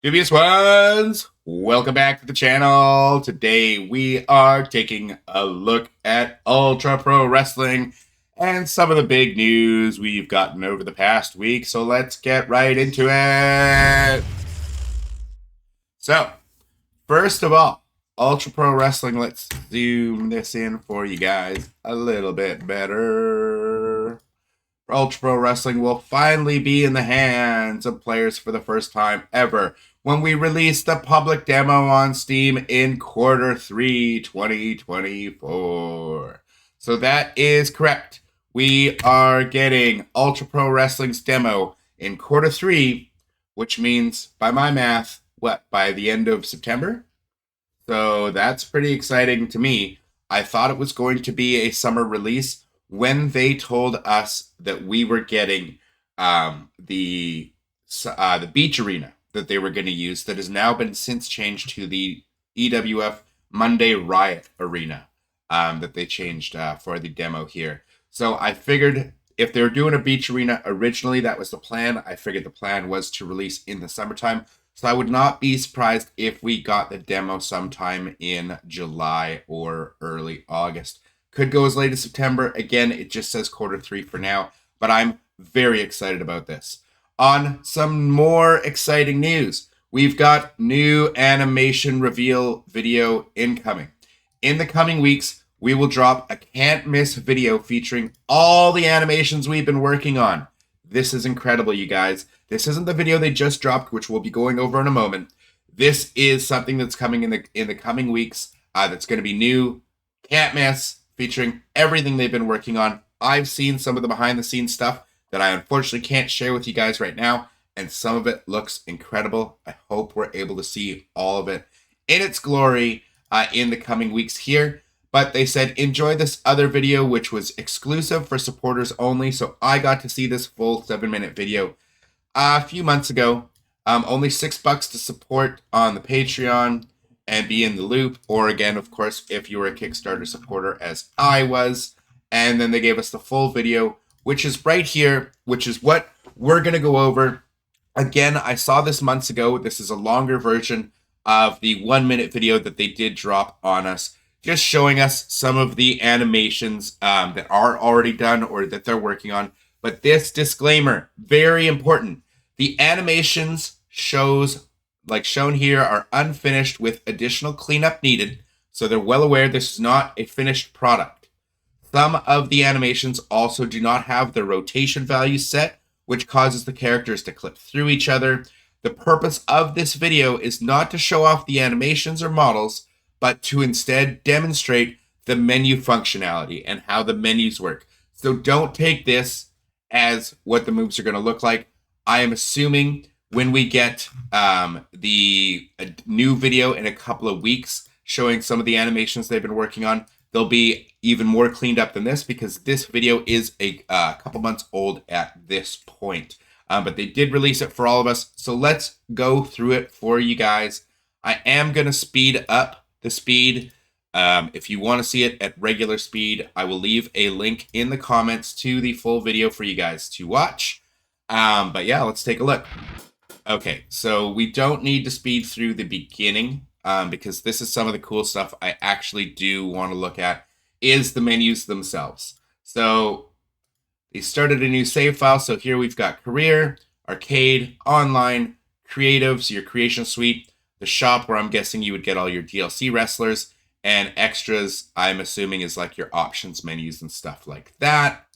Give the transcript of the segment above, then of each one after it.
Dubious ones, welcome back to the channel. Today we are taking a look at Ultra Pro Wrestling and some of the big news we've gotten over the past week. So let's get right into it. So, first of all, Ultra Pro Wrestling, let's zoom this in for you guys a little bit better. Ultra Pro Wrestling will finally be in the hands of players for the first time ever when we release the public demo on Steam in Q3 2024. So that is correct. We are getting Ultra Pro Wrestling's demo in Q3, which means, by my math, by the end of September? So that's pretty exciting to me. I thought it was going to be a summer release when they told us that we were getting the beach arena that they were going to use that has now been since changed to the EWF Monday Riot Arena that they changed for the demo here. So I figured if they were doing a beach arena originally, that was the plan. I figured the plan was to release in the summertime. So I would not be surprised if we got the demo sometime in July or early August. Could go as late as September. Again, it just says Q3 for now, but I'm very excited about this. On some more exciting news, we've got new animation reveal video incoming. In the coming weeks, we will drop a can't miss video featuring all the animations we've been working on. This is incredible, you guys. This isn't the video they just dropped, which we'll be going over in a moment. This is something that's coming in the coming weeks that's going to be new, can't miss, featuring everything they've been working on. I've seen some of the behind-the-scenes stuff that I unfortunately can't share with you guys right now, and some of it looks incredible. I hope we're able to see all of it in its glory in the coming weeks here. But they said, enjoy this other video, which was exclusive for supporters only. So I got to see this full 7-minute video a few months ago. Only $6 to support on the Patreon and be in the loop. Or again, of course, if you were a Kickstarter supporter as I was. And then they gave us the full video, which is right here, which is what we're going to go over. Again, I saw this months ago. This is a longer version of the 1-minute video that they did drop on us, just showing us some of the animations that are already done or that they're working on. But this disclaimer, very important. The animations shown here are unfinished with additional cleanup needed. So they're well aware this is not a finished product. Some of the animations also do not have the rotation value set, which causes the characters to clip through each other. The purpose of this video is not to show off the animations or models, but to instead demonstrate the menu functionality and how the menus work. So don't take this as what the moves are going to look like. I am assuming when we get the new video in a couple of weeks showing some of the animations they've been working on, they'll be even more cleaned up than this because this video is a couple months old at this point. But they did release it for all of us. So let's go through it for you guys. I am going to speed up the speed. If you want to see it at regular speed, I will leave a link in the comments to the full video for you guys to watch. But yeah, let's take a look. Okay, so we don't need to speed through the beginning because this is some of the cool stuff I actually do want to look at is the menus themselves. So they started a new save file. So here we've got career, arcade, online, creative, so your creation suite, the shop where I'm guessing you would get all your DLC wrestlers, and extras, I'm assuming, is like your options menus and stuff like that.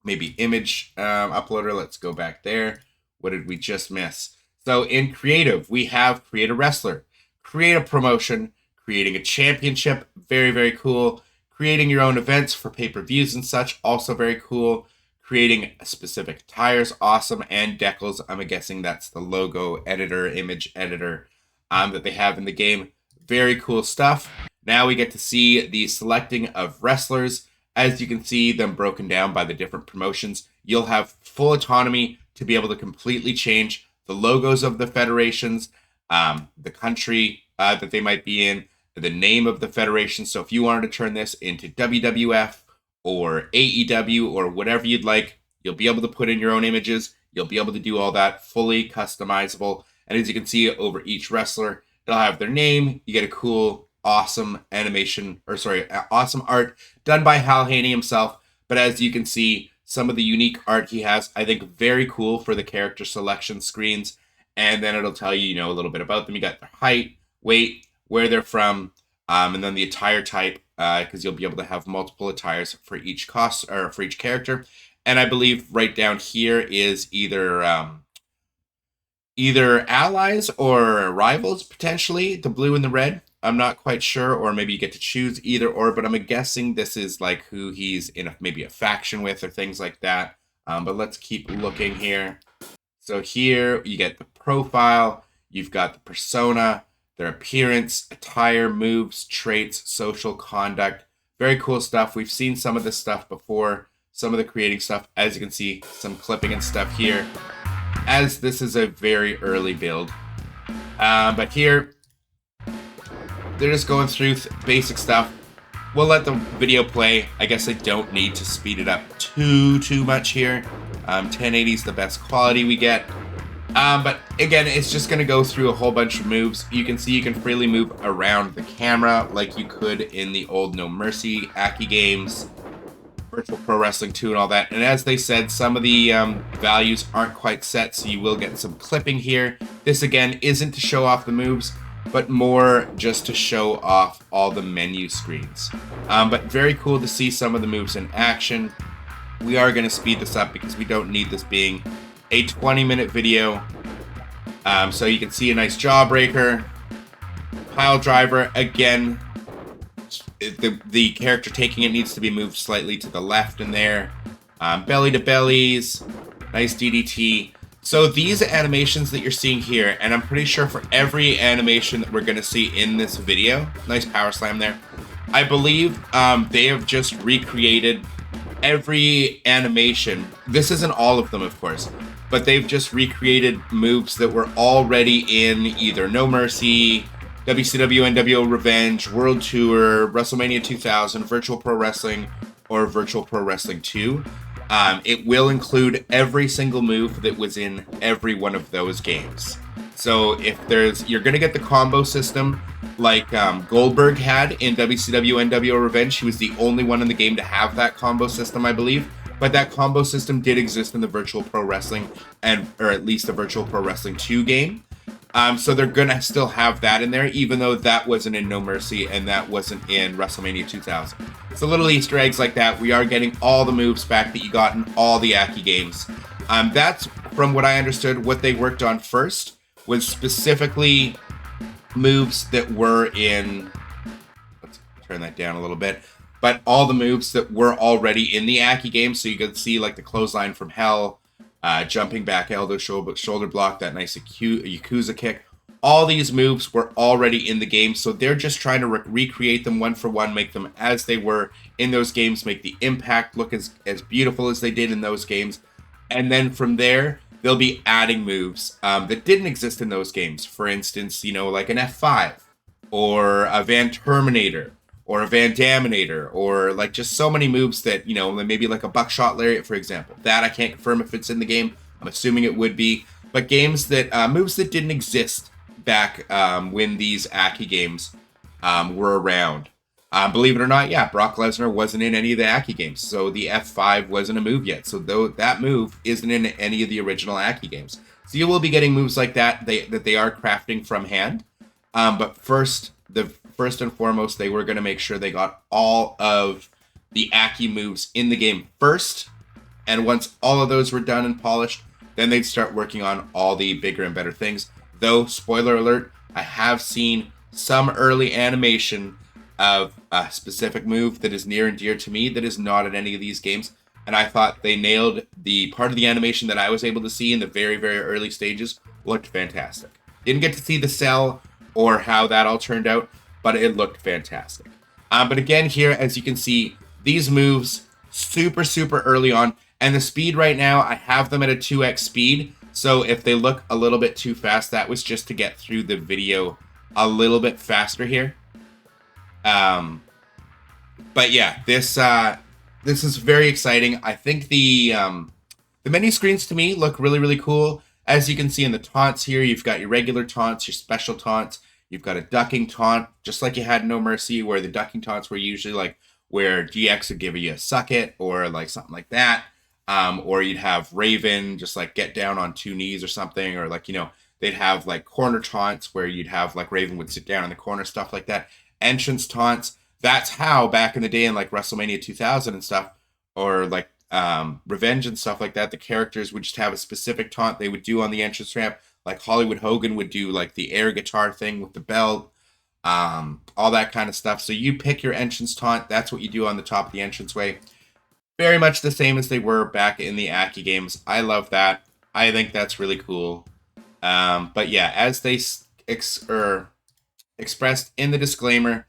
Maybe image uploader. Let's go back there. What did we just miss? So in creative, we have create a wrestler, create a promotion, creating a championship. Very, very cool. Creating your own events for pay-per-views and such. Also very cool. Creating specific tires. Awesome. And decals. I'm guessing that's the logo editor, image editor that they have in the game. Very cool stuff. Now we get to see the selecting of wrestlers. As you can see them broken down by the different promotions, you'll have full autonomy to be able to completely change the logos of the federations, the country that they might be in, the name of the federation. So if you wanted to turn this into WWF or AEW or whatever you'd like, you'll be able to put in your own images. You'll be able to do all that fully customizable. And as you can see over each wrestler, it'll have their name. You get a cool, awesome animation, or sorry, awesome art done by Hal Haney himself. But as you can see, some of the unique art he has, I think very cool for the character selection screens. And then it'll tell you, you know, a little bit about them. You got their height, weight, where they're from, and then the attire type, because you'll be able to have multiple attires for each cost or for each character. And I believe right down here is either allies or rivals, potentially, the blue and the red. I'm not quite sure, or maybe you get to choose either or, but I'm guessing this is like who he's in maybe a faction with or things like that. But let's keep looking here. So here you get the profile, you've got the persona, their appearance, attire, moves, traits, social conduct. Very cool stuff. We've seen some of this stuff before, some of the creating stuff. As you can see, some clipping and stuff here, as this is a very early build. But here, they're just going through basic stuff. We'll let the video play. I guess I don't need to speed it up too much here. 1080 is the best quality we get. But again, it's just going to go through a whole bunch of moves. You can see you can freely move around the camera like you could in the old No Mercy Aki games, Virtual Pro Wrestling 2 and all that. And as they said, some of the values aren't quite set, so you will get some clipping here. This again isn't to show off the moves, but more just to show off all the menu screens. But very cool to see some of the moves in action. We are going to speed this up because we don't need this being a 20-minute video. So you can see a nice jawbreaker, pile driver. Again, the character taking it needs to be moved slightly to the left in there. Belly to bellies, nice DDT. So these animations that you're seeing here, and I'm pretty sure for every animation that we're going to see in this video, nice power slam there, I believe they have just recreated every animation. This isn't all of them, of course, but they've just recreated moves that were already in either No Mercy, WCW NWO Revenge, World Tour, WrestleMania 2000, Virtual Pro Wrestling, or Virtual Pro Wrestling 2. It will include every single move that was in every one of those games. So if you're going to get the combo system like Goldberg had in WCW NWO Revenge. He was the only one in the game to have that combo system, I believe. But that combo system did exist in the Virtual Pro Wrestling, or at least the Virtual Pro Wrestling 2 game. So they're going to still have that in there, even though that wasn't in No Mercy and that wasn't in WrestleMania 2000. So little Easter eggs like that. We are getting all the moves back that you got in all the Aki games. That's, from what I understood, what they worked on first was specifically moves that were in... Let's turn that down a little bit. But all the moves that were already in the Aki game. So you could see like the clothesline from hell, jumping back elbow, shoulder block, that nice Yakuza kick. All these moves were already in the game, so they're just trying to recreate them one for one, make them as they were in those games, make the impact look as beautiful as they did in those games. And then from there, they'll be adding moves that didn't exist in those games. For instance, you know, like an F5, or a Van Terminator, or a Van Daminator, or like just so many moves that, you know, maybe like a Buckshot Lariat, for example. That I can't confirm if it's in the game. I'm assuming it would be. But games that, moves that didn't exist back when these Aki games were around. Believe it or not, yeah, Brock Lesnar wasn't in any of the Aki games, so the F5 wasn't a move yet. So that move isn't in any of the original Aki games. So you will be getting moves like that that they are crafting from hand. But first and foremost, they were going to make sure they got all of the Aki moves in the game first. And once all of those were done and polished, then they'd start working on all the bigger and better things. Though, spoiler alert, I have seen some early animation of a specific move that is near and dear to me that is not in any of these games. And I thought they nailed the part of the animation that I was able to see in the very, very early stages. Looked fantastic. Didn't get to see the cell or how that all turned out, but it looked fantastic. But again, here, as you can see, these moves super, super early on. And the speed right now, I have them at a 2x speed. So if they look a little bit too fast, that was just to get through the video a little bit faster here. But yeah, this is very exciting. I think the menu screens to me look really, really cool. As you can see in the taunts here, you've got your regular taunts, your special taunts. You've got a ducking taunt, just like you had in No Mercy, where the ducking taunts were usually like where GX would give you a suck it or like something like that. Or you'd have Raven just like get down on two knees or something, or like, they'd have like corner taunts where you'd have like Raven would sit down in the corner, stuff like that. Entrance taunts. That's how back in the day in like WrestleMania 2000 and stuff, or like Revenge and stuff like that, the characters would just have a specific taunt they would do on the entrance ramp. Like Hollywood Hogan would do like the air guitar thing with the belt, all that kind of stuff. So you pick your entrance taunt. That's what you do on the top of the entranceway. Very much the same as they were back in the Aki games. I love that. I think that's really cool. But yeah, as they expressed in the disclaimer,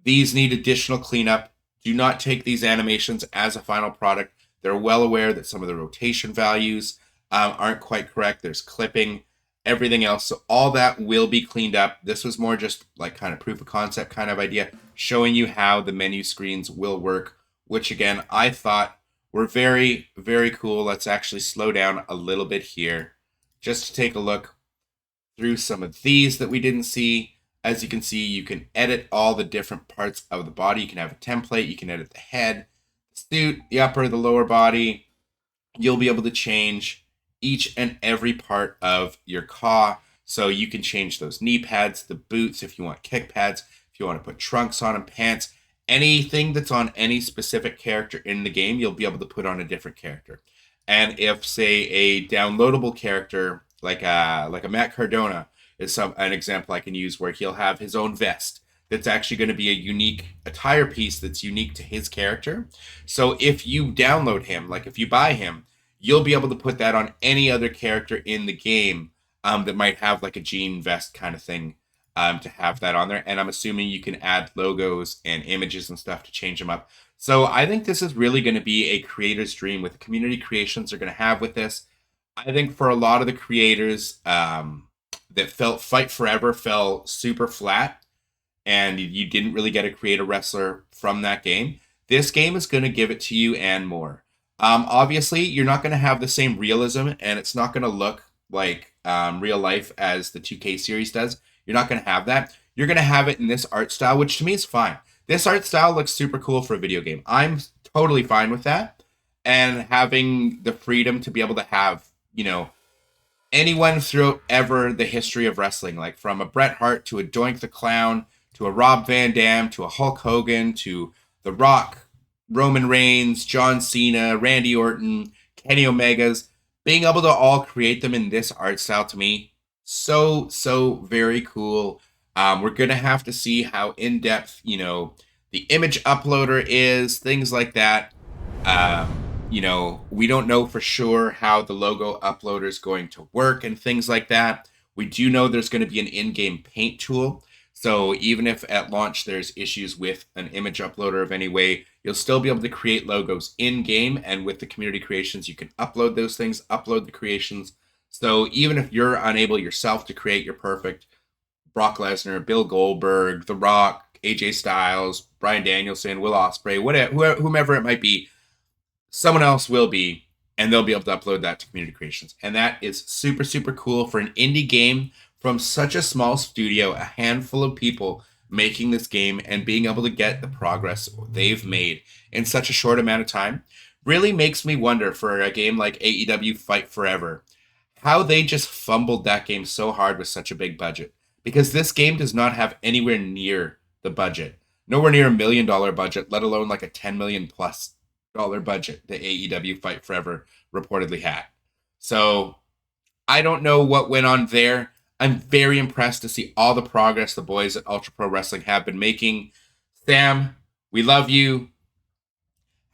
these need additional cleanup. Do not take these animations as a final product. They're well aware that some of the rotation values aren't quite correct. There's clipping, everything else. So all that will be cleaned up. This was more just like kind of proof of concept kind of idea, showing you how the menu screens will work, which again, I thought were very, very cool. Let's actually slow down a little bit here just to take a look through some of these that we didn't see. As you can see, you can edit all the different parts of the body. You can have a template. You can edit the head, the suit, the upper, the lower body. You'll be able to change each and every part of your CAW. So you can change those knee pads, the boots, if you want kick pads, if you want to put trunks on them, pants, anything that's on any specific character in the game, you'll be able to put on a different character. And if, say, a downloadable character like a Matt Cardona is an example I can use, where he'll have his own vest that's actually going to be a unique attire piece that's unique to his character. So if you download him, like if you buy him, you'll be able to put that on any other character in the game that might have like a jean vest kind of thing, to have that on there. And I'm assuming you can add logos and images and stuff to change them up. So I think this is really going to be a creator's dream with the community creations they're going to have with this. I think for a lot of the creators that felt Fight Forever fell super flat, and you didn't really get to create a wrestler from that game, this game is going to give it to you and more. Obviously, you're not going to have the same realism, and it's not going to look like real life as the 2K series does. You're not going to have that. You're going to have it in this art style, which to me is fine. This art style looks super cool for a video game. I'm totally fine with that. And having the freedom to be able to have, anyone throughout ever the history of wrestling, like from a Bret Hart to a Doink the Clown to a Rob Van Dam to a Hulk Hogan to The Rock, Roman Reigns, John Cena, Randy Orton, Kenny Omegas, being able to all create them in this art style, to me, so very cool. We're going to have to see how in-depth, the image uploader is, things like that. We don't know for sure how the logo uploader is going to work and things like that. We do know there's going to be an in-game paint tool. So even if at launch there's issues with an image uploader of any way, you'll still be able to create logos in-game. And with the community creations, you can upload those things, upload the creations. So even if you're unable yourself to create your perfect Brock Lesnar, Bill Goldberg, The Rock, AJ Styles, Bryan Danielson, Will Ospreay, whatever, whomever it might be, someone else will be, and they'll be able to upload that to community creations. And that is super, super cool for an indie game from such a small studio, a handful of people making this game and being able to get the progress they've made in such a short amount of time. Really makes me wonder, for a game like AEW Fight Forever, how they just fumbled that game so hard with such a big budget. Because this game does not have anywhere near the budget. Nowhere near $1 million budget, let alone like a $10 million plus budget that AEW Fight Forever reportedly had. So I don't know what went on there. I'm very impressed to see all the progress the boys at Ultra Pro Wrestling have been making. Sam, we love you.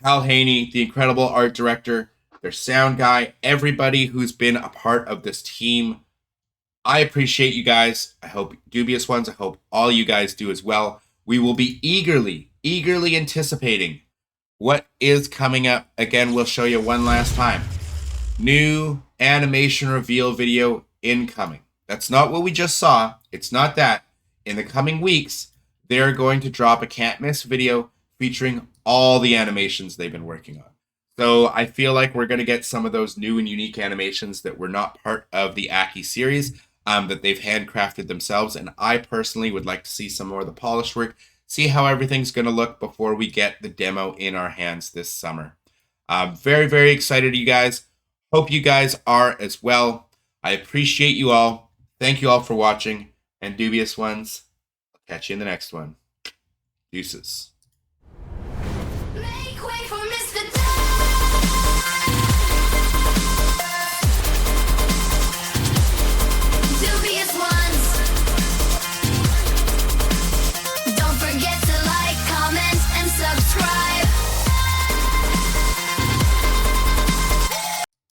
Hal Haney, the incredible art director, their sound guy, everybody who's been a part of this team. I appreciate you guys. I hope Dubious Ones, I hope all you guys do as well. We will be eagerly anticipating what is coming up. Again, we'll show you one last time. New animation reveal video incoming. That's not what we just saw. It's not that. In the coming weeks, they're going to drop a can't miss video featuring all the animations they've been working on. So I feel like we're going to get some of those new and unique animations that were not part of the Aki series, that they've handcrafted themselves. And I personally would like to see some more of the polished work, see how everything's going to look before we get the demo in our hands this summer. Very, very excited, you guys. Hope you guys are as well. I appreciate you all. Thank you all for watching. And dubious ones, I'll catch you in the next one. Deuces. Make way for Mr.